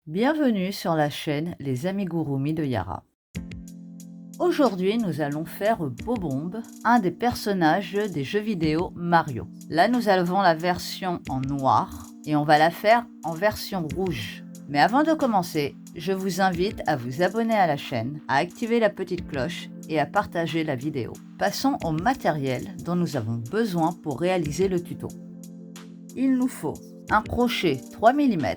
Bienvenue sur la chaîne Les Amigurumi de Yara. Aujourd'hui, nous allons faire Bob-omb, un des personnages des jeux vidéo Mario. Là, nous avons la version en noir et on va la faire en version rouge. Mais avant de commencer, je vous invite à vous abonner à la chaîne, à activer la petite cloche et à partager la vidéo. Passons au matériel dont nous avons besoin pour réaliser le tuto. Il nous faut un crochet 3 mm,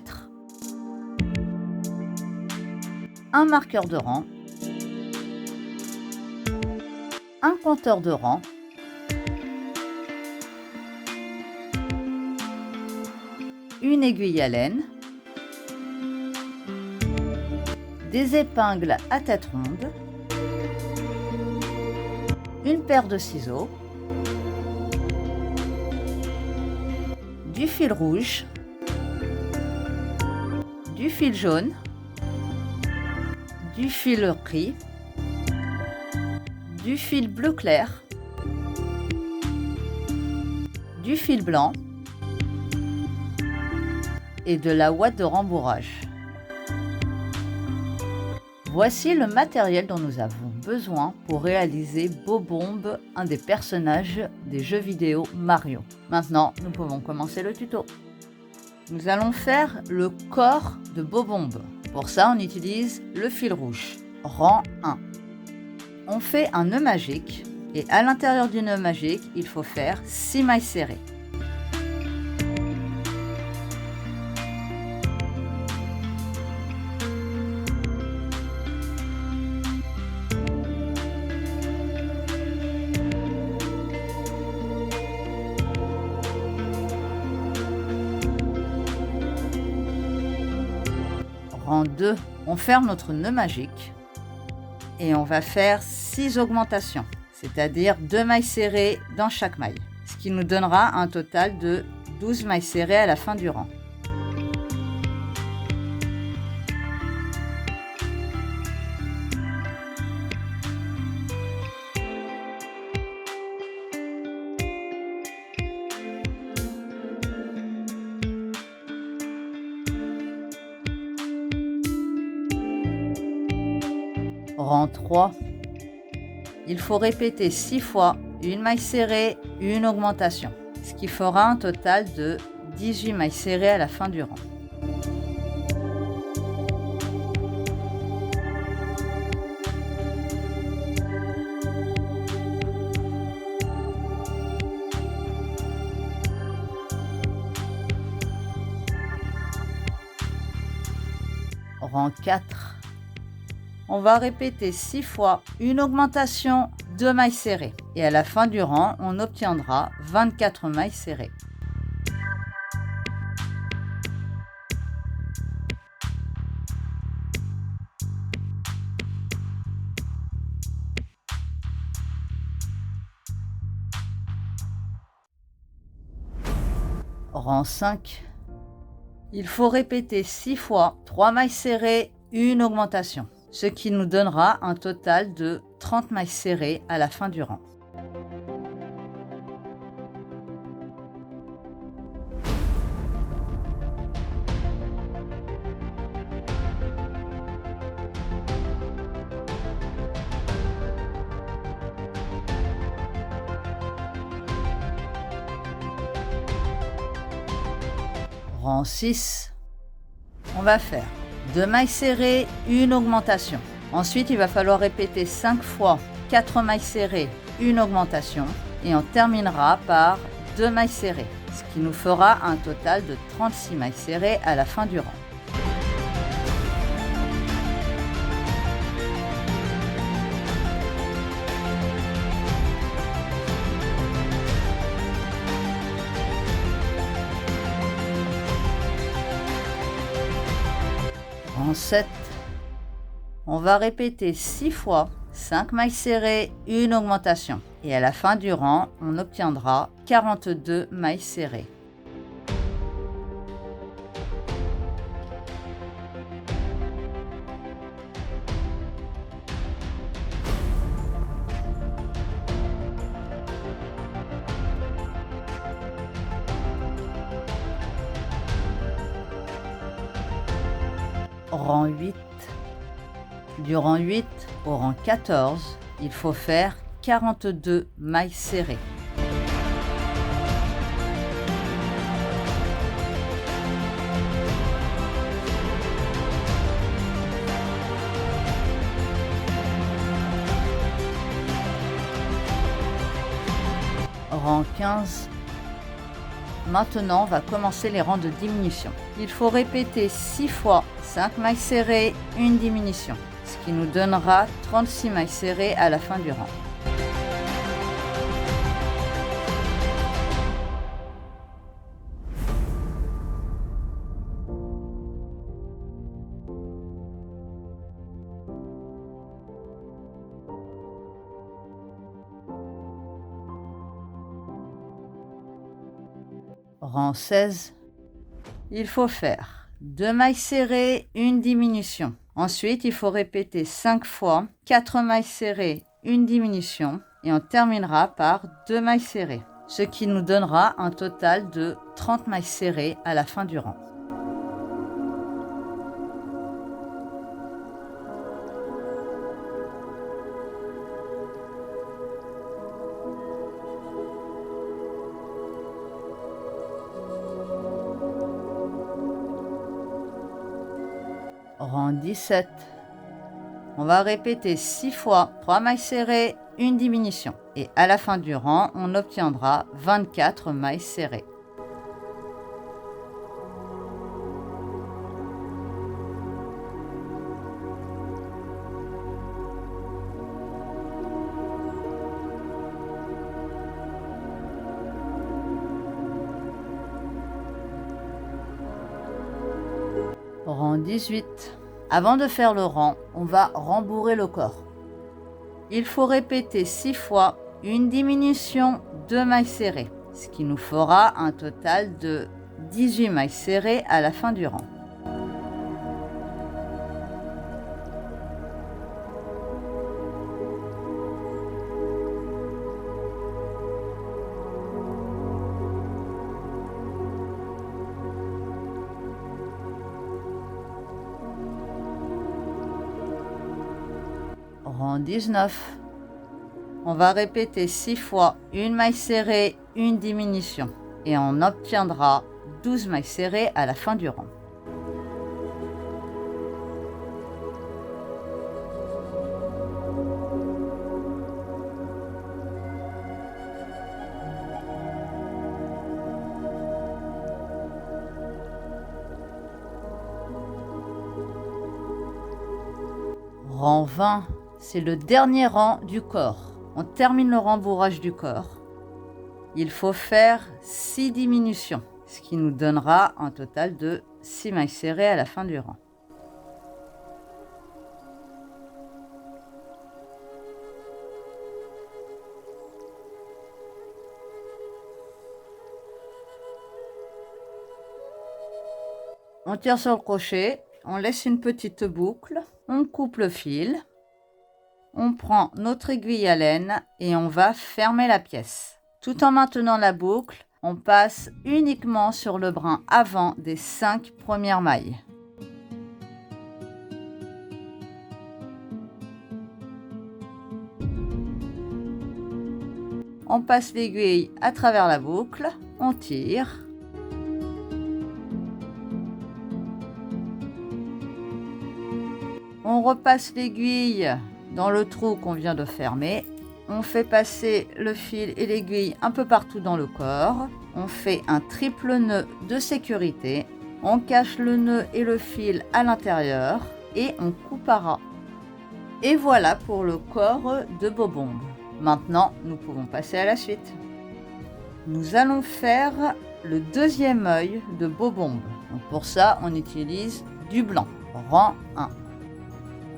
un marqueur de rang, un compteur de rang, une aiguille à laine, des épingles à tête ronde, une paire de ciseaux, du fil rouge, du fil jaune, du fil gris, du fil bleu clair, du fil blanc et de la ouate de rembourrage. Voici le matériel dont nous avons besoin pour réaliser Bob-omb, un des personnages des jeux vidéo Mario. Maintenant, nous pouvons commencer le tuto. Nous allons faire le corps de Bob-omb. Pour ça, on utilise le fil rouge, rang 1. On fait un nœud magique et à l'intérieur du nœud magique, il faut faire 6 mailles serrées. Rang 2, on ferme notre nœud magique et on va faire 6 augmentations, c'est-à-dire 2 mailles serrées dans chaque maille, ce qui nous donnera un total de 12 mailles serrées à la fin du rang. Rang 3, il faut répéter 6 fois une maille serrée, une augmentation, ce qui fera un total de 18 mailles serrées à la fin du rang. Rang 4. On va répéter 6 fois une augmentation, 2 mailles serrées. Et à la fin du rang, on obtiendra 24 mailles serrées. Rang 5. Il faut répéter 6 fois 3 mailles serrées, une augmentation, ce qui nous donnera un total de 30 mailles serrées à la fin du rang. Rang 6, on va faire 2 mailles serrées, une augmentation. Ensuite, il va falloir répéter 5 fois 4 mailles serrées, une augmentation. Et on terminera par 2 mailles serrées, ce qui nous fera un total de 36 mailles serrées à la fin du rang. Rang 7, on va répéter 6 fois 5 mailles serrées, une augmentation. Et à la fin du rang, on obtiendra 42 mailles serrées. rang 8. Du rang 8 au rang 14, il faut faire 42 mailles serrées. Rang 15. Maintenant, on va commencer les rangs de diminution. Il faut répéter 6 fois 5 mailles serrées, une diminution, ce qui nous donnera 36 mailles serrées à la fin du rang. Rang 16, il faut faire 2 mailles serrées, une diminution. Ensuite, il faut répéter 5 fois 4 mailles serrées, une diminution. Et on terminera par 2 mailles serrées, ce qui nous donnera un total de 30 mailles serrées à la fin du rang. Rang 17. On va répéter 6 fois 3 mailles serrées, une diminution. Et à la fin du rang, on obtiendra 24 mailles serrées. Rang 18. Avant de faire le rang, on va rembourrer le corps. Il faut répéter 6 fois une diminution, 2 mailles serrées, ce qui nous fera un total de 18 mailles serrées à la fin du rang. Rang 19. On va répéter 6 fois une maille serrée, une diminution. Et on obtiendra 12 mailles serrées à la fin du rang. Rang 20. C'est le dernier rang du corps. On termine le rembourrage du corps. Il faut faire 6 diminutions, ce qui nous donnera un total de 6 mailles serrées à la fin du rang. On tire sur le crochet, on laisse une petite boucle, on coupe le fil. On prend notre aiguille à laine et on va fermer la pièce. Tout en maintenant la boucle, on passe uniquement sur le brin avant des 5 premières mailles. On passe l'aiguille à travers la boucle, on tire. On repasse l'aiguille dans le trou qu'on vient de fermer. On fait passer le fil et l'aiguille un peu partout dans le corps. On fait un triple nœud de sécurité. On cache le nœud et le fil à l'intérieur et on coupe à ras. Et voilà pour le corps de Bobombe. Maintenant, nous pouvons passer à la suite. Nous allons faire le deuxième œil de Bobombe. Donc pour ça, on utilise du blanc, rang 1.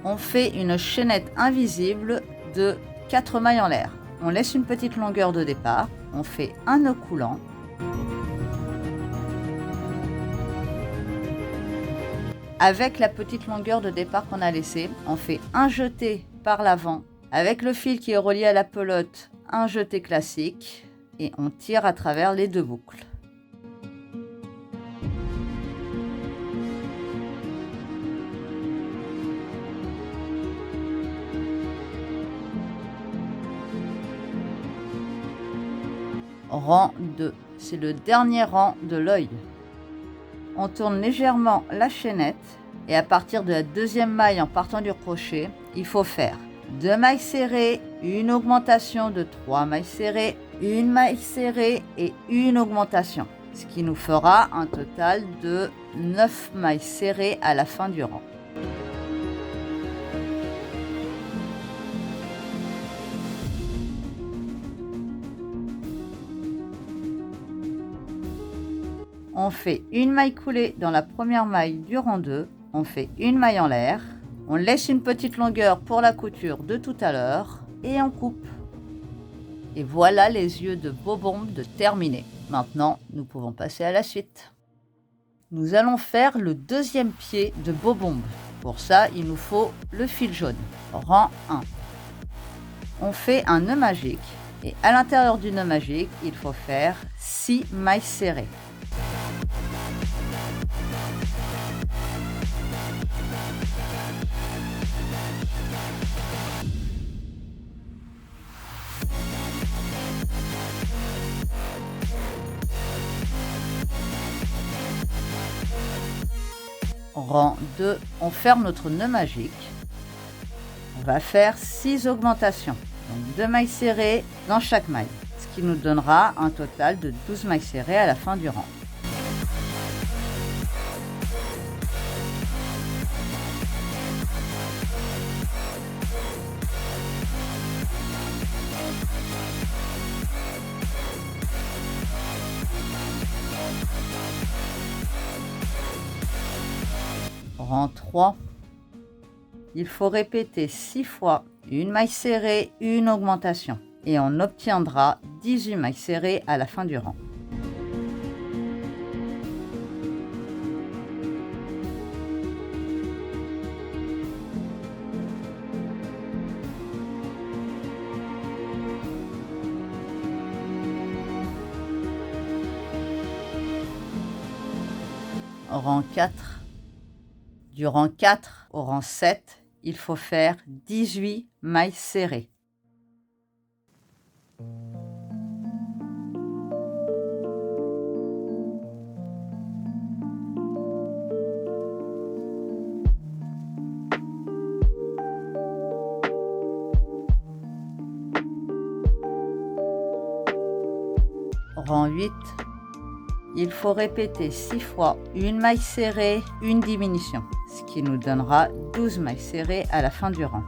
On fait une chaînette invisible de 4 mailles en l'air. On laisse une petite longueur de départ. On fait un nœud coulant. Avec la petite longueur de départ qu'on a laissée, on fait un jeté par l'avant. Avec le fil qui est relié à la pelote, un jeté classique. Et on tire à travers les deux boucles. Rang 2, c'est le dernier rang de l'œil. On tourne légèrement la chaînette et à partir de la deuxième maille en partant du crochet, il faut faire 2 mailles serrées, une augmentation de 3 mailles serrées, une maille serrée et une augmentation, ce qui nous fera un total de 9 mailles serrées à la fin du rang. On fait une maille coulée dans la première maille du rang 2, on fait une maille en l'air, on laisse une petite longueur pour la couture de tout à l'heure et on coupe. Et voilà les yeux de Bobombe de terminés. Maintenant, nous pouvons passer à la suite. Nous allons faire le deuxième pied de Bobombe. Pour ça, il nous faut le fil jaune. Rang 1. On fait un nœud magique et à l'intérieur du nœud magique, il faut faire 6 mailles serrées. Rang 2, on ferme notre nœud magique. On va faire 6 augmentations, donc 2 mailles serrées dans chaque maille, ce qui nous donnera un total de 12 mailles serrées à la fin du rang. Rang 3, il faut répéter 6 fois une maille serrée, une augmentation et on obtiendra 18 mailles serrées à la fin du rang. Rang 4. Du rang 4 au rang 7, il faut faire 18 mailles serrées. Rang 8, il faut répéter 6 fois une maille serrée, une diminution, ce qui nous donnera 12 mailles serrées à la fin du rang.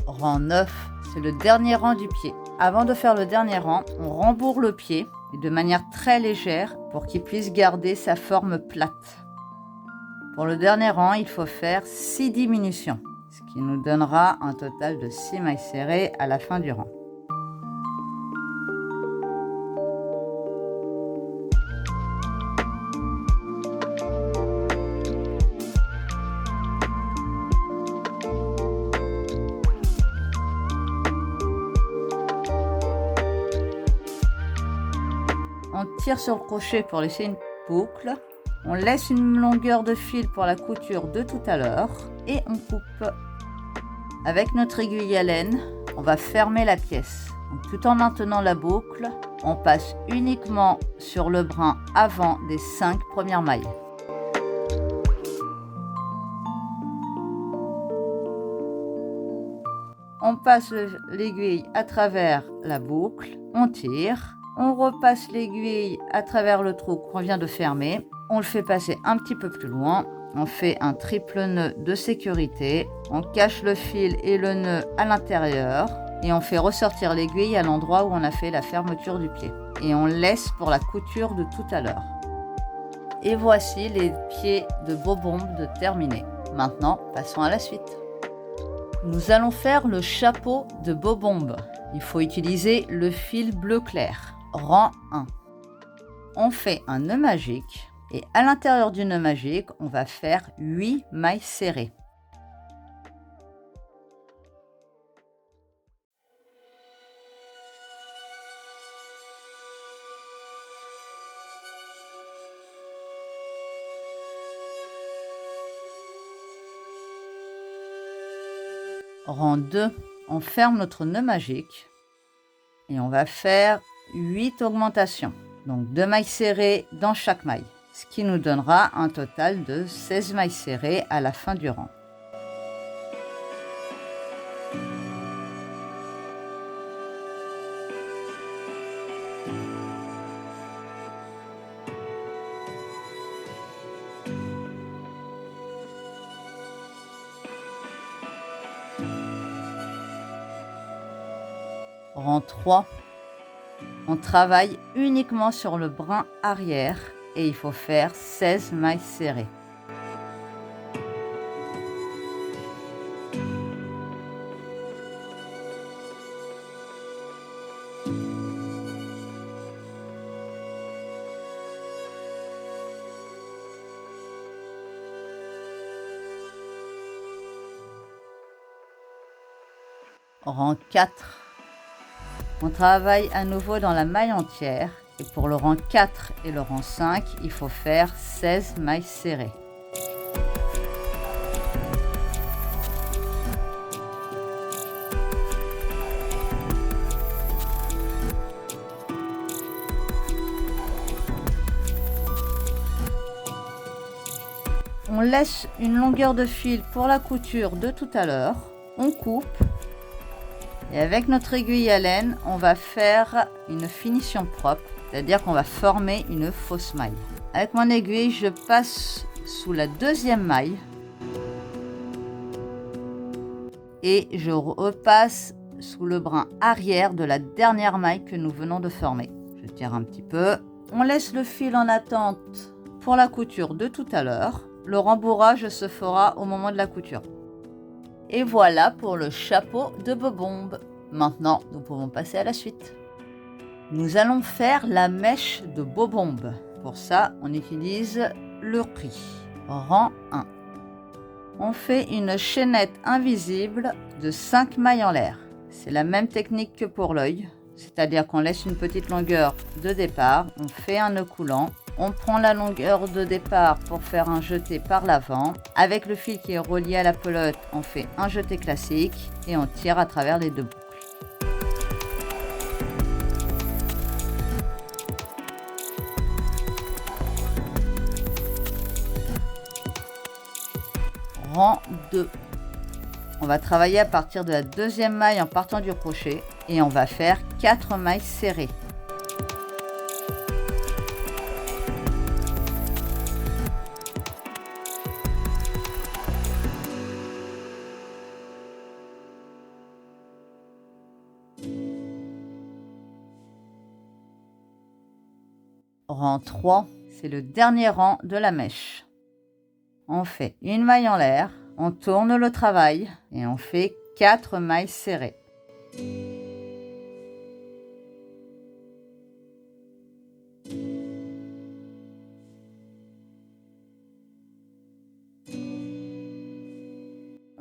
Rang 9, c'est le dernier rang du pied. Avant de faire le dernier rang, on rembourre le pied de manière très légère pour qu'il puisse garder sa forme plate. Pour le dernier rang, il faut faire 6 diminutions, ce qui nous donnera un total de 6 mailles serrées à la fin du rang. On tire sur le crochet pour laisser une boucle. On laisse une longueur de fil pour la couture de tout à l'heure et on coupe. Avec notre aiguille à laine, on va fermer la pièce. Donc, tout en maintenant la boucle, on passe uniquement sur le brin avant des 5 premières mailles. On passe l'aiguille à travers la boucle, on tire. On repasse l'aiguille à travers le trou qu'on vient de fermer. On le fait passer un petit peu plus loin. On fait un triple nœud de sécurité. On cache le fil et le nœud à l'intérieur. Et on fait ressortir l'aiguille à l'endroit où on a fait la fermeture du pied. Et on laisse pour la couture de tout à l'heure. Et voici les pieds de Bobombe de terminés. Maintenant, passons à la suite. Nous allons faire le chapeau de Bobombe. Il faut utiliser le fil bleu clair. Rang 1. On fait un nœud magique et à l'intérieur du nœud magique, on va faire 8 mailles serrées. Rang 2, on ferme notre nœud magique et on va faire 8 augmentations. Donc 2 mailles serrées dans chaque maille, ce qui nous donnera un total de 16 mailles serrées à la fin du rang. Rang 3, on travaille uniquement sur le brin arrière et il faut faire 16 mailles serrées. Rang 4. On travaille à nouveau dans la maille entière et pour le rang 4 et le rang 5, il faut faire 16 mailles serrées. On laisse une longueur de fil pour la couture de tout à l'heure, on coupe. Et avec notre aiguille à laine, on va faire une finition propre, c'est-à-dire qu'on va former une fausse maille. Avec mon aiguille, je passe sous la deuxième maille et je repasse sous le brin arrière de la dernière maille que nous venons de former. Je tire un petit peu. On laisse le fil en attente pour la couture de tout à l'heure. Le rembourrage se fera au moment de la couture. Et voilà pour le chapeau de Bobombe. Maintenant, nous pouvons passer à la suite. Nous allons faire la mèche de Bobombe. Pour ça, on utilise le riz. Rang 1. On fait une chaînette invisible de 5 mailles en l'air. C'est la même technique que pour l'œil, c'est-à-dire qu'on laisse une petite longueur de départ, on fait un nœud coulant. On prend la longueur de départ pour faire un jeté par l'avant. Avec le fil qui est relié à la pelote, on fait un jeté classique et on tire à travers les deux boucles. Rang 2. On va travailler à partir de la deuxième maille en partant du crochet et on va faire 4 mailles serrées. Rang 3, c'est le dernier rang de la mèche. On fait une maille en l'air, on tourne le travail et on fait 4 mailles serrées.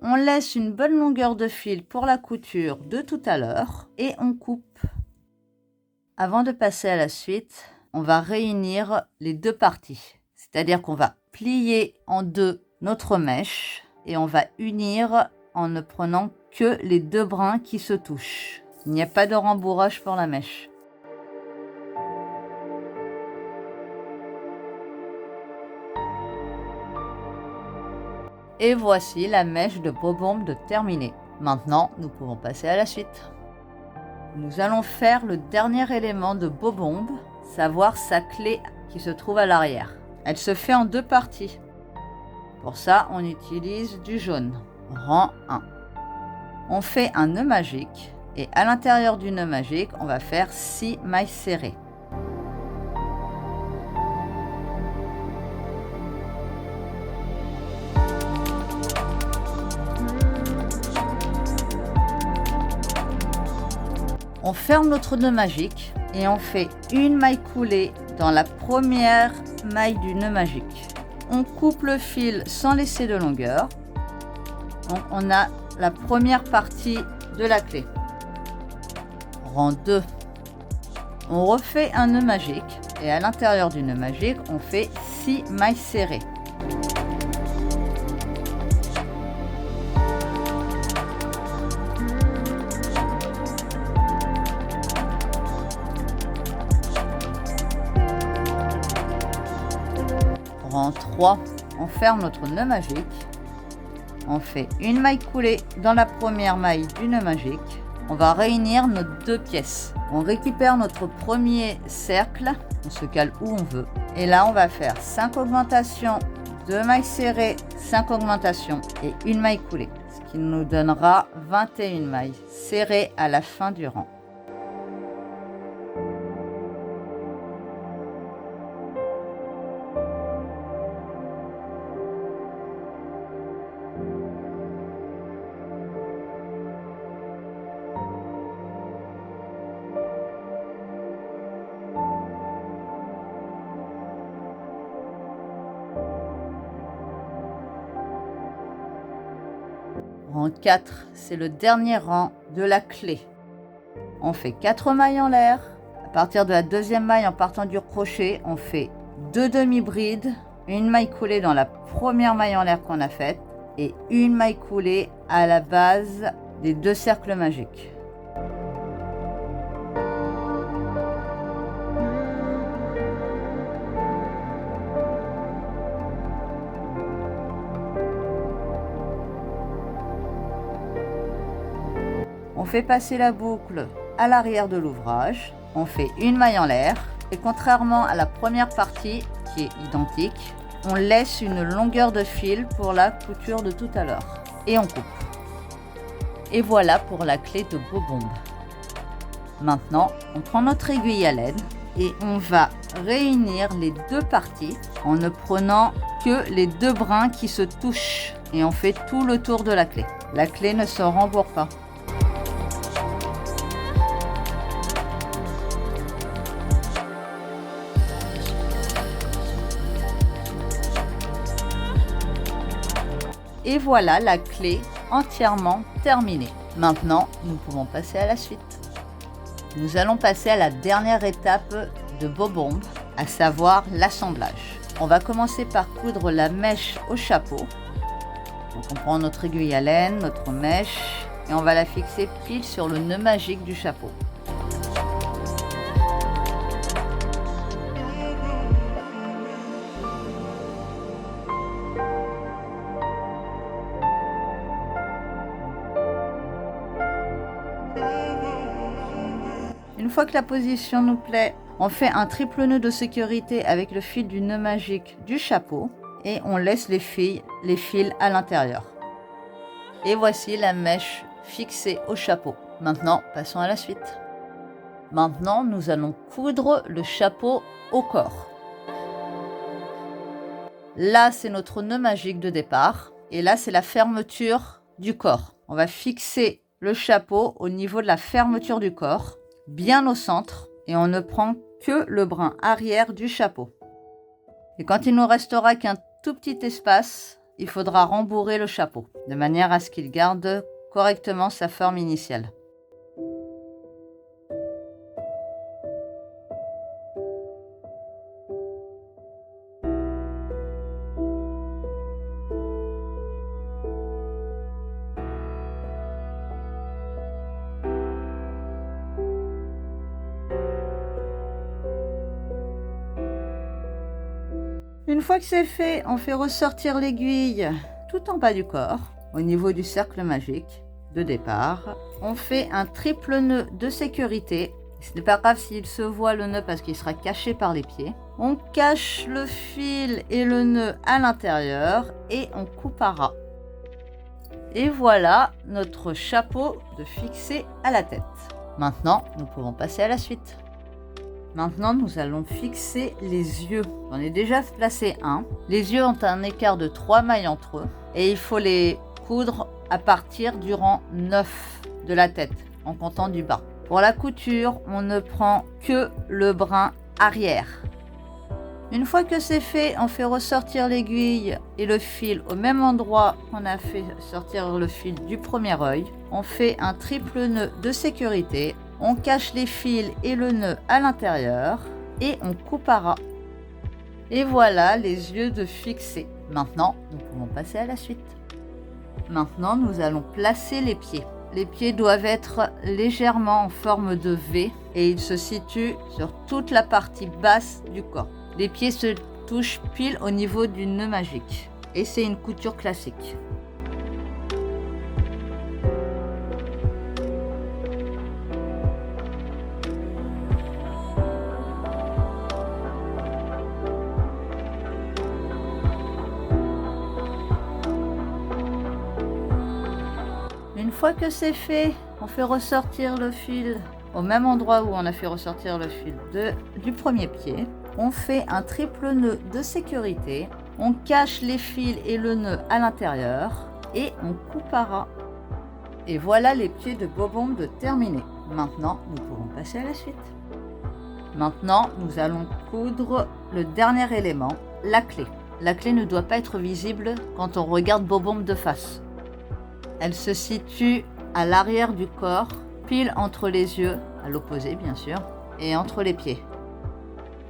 On laisse une bonne longueur de fil pour la couture de tout à l'heure et on coupe. Avant de passer à la suite, on va réunir les deux parties. C'est-à-dire qu'on va plier en deux notre mèche et on va unir en ne prenant que les deux brins qui se touchent. Il n'y a pas de rembourrage pour la mèche. Et voici la mèche de Bobombe de terminée. Maintenant, nous pouvons passer à la suite. Nous allons faire le dernier élément de Bobombe, savoir sa clé qui se trouve à l'arrière. Elle se fait en deux parties. Pour ça, on utilise du jaune. Rang 1. On fait un nœud magique et à l'intérieur du nœud magique, on va faire 6 mailles serrées. On ferme notre nœud magique et on fait une maille coulée dans la première maille du nœud magique. On coupe le fil sans laisser de longueur. Donc on a la première partie de la clé. Rang 2. On refait un nœud magique et à l'intérieur du nœud magique, on fait 6 mailles serrées. rang 3, on ferme notre nœud magique. On fait une maille coulée dans la première maille du nœud magique. On va réunir nos deux pièces. On récupère notre premier cercle, on se cale où on veut. Et là, on va faire 5 augmentations, 2 mailles serrées, 5 augmentations et une maille coulée. Ce qui nous donnera 21 mailles serrées à la fin du rang. Rang 4, c'est le dernier rang de la clé. On fait 4 mailles en l'air. À partir de la deuxième maille en partant du crochet, on fait 2 demi-brides, une maille coulée dans la première maille en l'air qu'on a faite et une maille coulée à la base des 2 cercles magiques. On fait passer la boucle à l'arrière de l'ouvrage, on fait une maille en l'air et contrairement à la première partie qui est identique, on laisse une longueur de fil pour la couture de tout à l'heure et on coupe. Et voilà pour la clé de Bobombe. Maintenant, on prend notre aiguille à laine et on va réunir les deux parties en ne prenant que les 2 brins qui se touchent et on fait tout le tour de la clé. La clé ne se rembourre pas. Et voilà la clé entièrement terminée. Maintenant, nous pouvons passer à la suite. Nous allons passer à la dernière étape de Bobombe, à savoir l'assemblage. On va commencer par coudre la mèche au chapeau. Donc on prend notre aiguille à laine, notre mèche, et on va la fixer pile sur le nœud magique du chapeau. Une fois que la position nous plaît, on fait un triple nœud de sécurité avec le fil du nœud magique du chapeau et on laisse les fils à l'intérieur. Et voici la mèche fixée au chapeau. Maintenant, passons à la suite. Maintenant, nous allons coudre le chapeau au corps. Là, c'est notre nœud magique de départ et là, c'est la fermeture du corps. On va fixer le chapeau au niveau de la fermeture du corps, bien au centre, et on ne prend que le brin arrière du chapeau. Et quand il nous restera qu'un tout petit espace, il faudra rembourrer le chapeau, de manière à ce qu'il garde correctement sa forme initiale. Une fois que c'est fait, on fait ressortir l'aiguille tout en bas du corps, au niveau du cercle magique de départ. On fait un triple nœud de sécurité. Ce n'est pas grave s'il se voit le nœud parce qu'il sera caché par les pieds. On cache le fil et le nœud à l'intérieur et on coupe à ras. Et voilà notre chapeau de fixé à la tête. Maintenant, nous pouvons passer à la suite. Maintenant, nous allons fixer les yeux. J'en ai déjà placé un. Les yeux ont un écart de 3 mailles entre eux. Et il faut les coudre à partir du rang 9 de la tête, en comptant du bas. Pour la couture, on ne prend que le brin arrière. Une fois que c'est fait, on fait ressortir l'aiguille et le fil au même endroit qu'on a fait sortir le fil du premier œil. On fait un triple nœud de sécurité. On cache les fils et le nœud à l'intérieur et on coupe à ras. Et voilà les yeux de fixé. Maintenant, nous pouvons passer à la suite. Maintenant, nous allons placer les pieds. Les pieds doivent être légèrement en forme de V et ils se situent sur toute la partie basse du corps. Les pieds se touche pile au niveau du nœud magique. Et c'est une couture classique. Une fois que c'est fait, on fait ressortir le fil au même endroit où on a fait ressortir le fil du premier pied. On fait un triple nœud de sécurité. On cache les fils et le nœud à l'intérieur et on coupe à ras. Et voilà les pieds de Bobombe de terminés. Maintenant, nous pouvons passer à la suite. Maintenant, nous allons coudre le dernier élément, la clé. La clé ne doit pas être visible quand on regarde Bobombe de face. Elle se situe à l'arrière du corps, pile entre les yeux, à l'opposé bien sûr, et entre les pieds.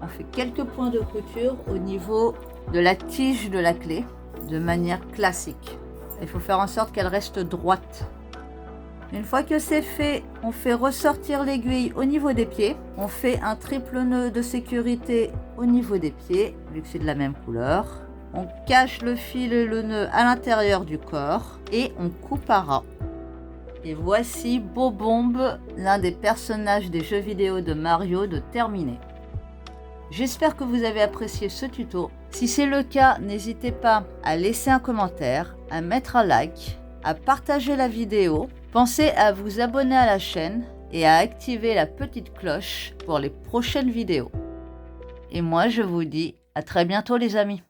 On fait quelques points de couture au niveau de la tige de la clé, de manière classique. Il faut faire en sorte qu'elle reste droite. Une fois que c'est fait, on fait ressortir l'aiguille au niveau des pieds. On fait un triple nœud de sécurité au niveau des pieds, vu que c'est de la même couleur. On cache le fil et le nœud à l'intérieur du corps et on coupe à ras. Et voici Bobombe, l'un des personnages des jeux vidéo de Mario, de terminé. J'espère que vous avez apprécié ce tuto. Si c'est le cas, n'hésitez pas à laisser un commentaire, à mettre un like, à partager la vidéo. Pensez à vous abonner à la chaîne et à activer la petite cloche pour les prochaines vidéos. Et moi, je vous dis à très bientôt les amis.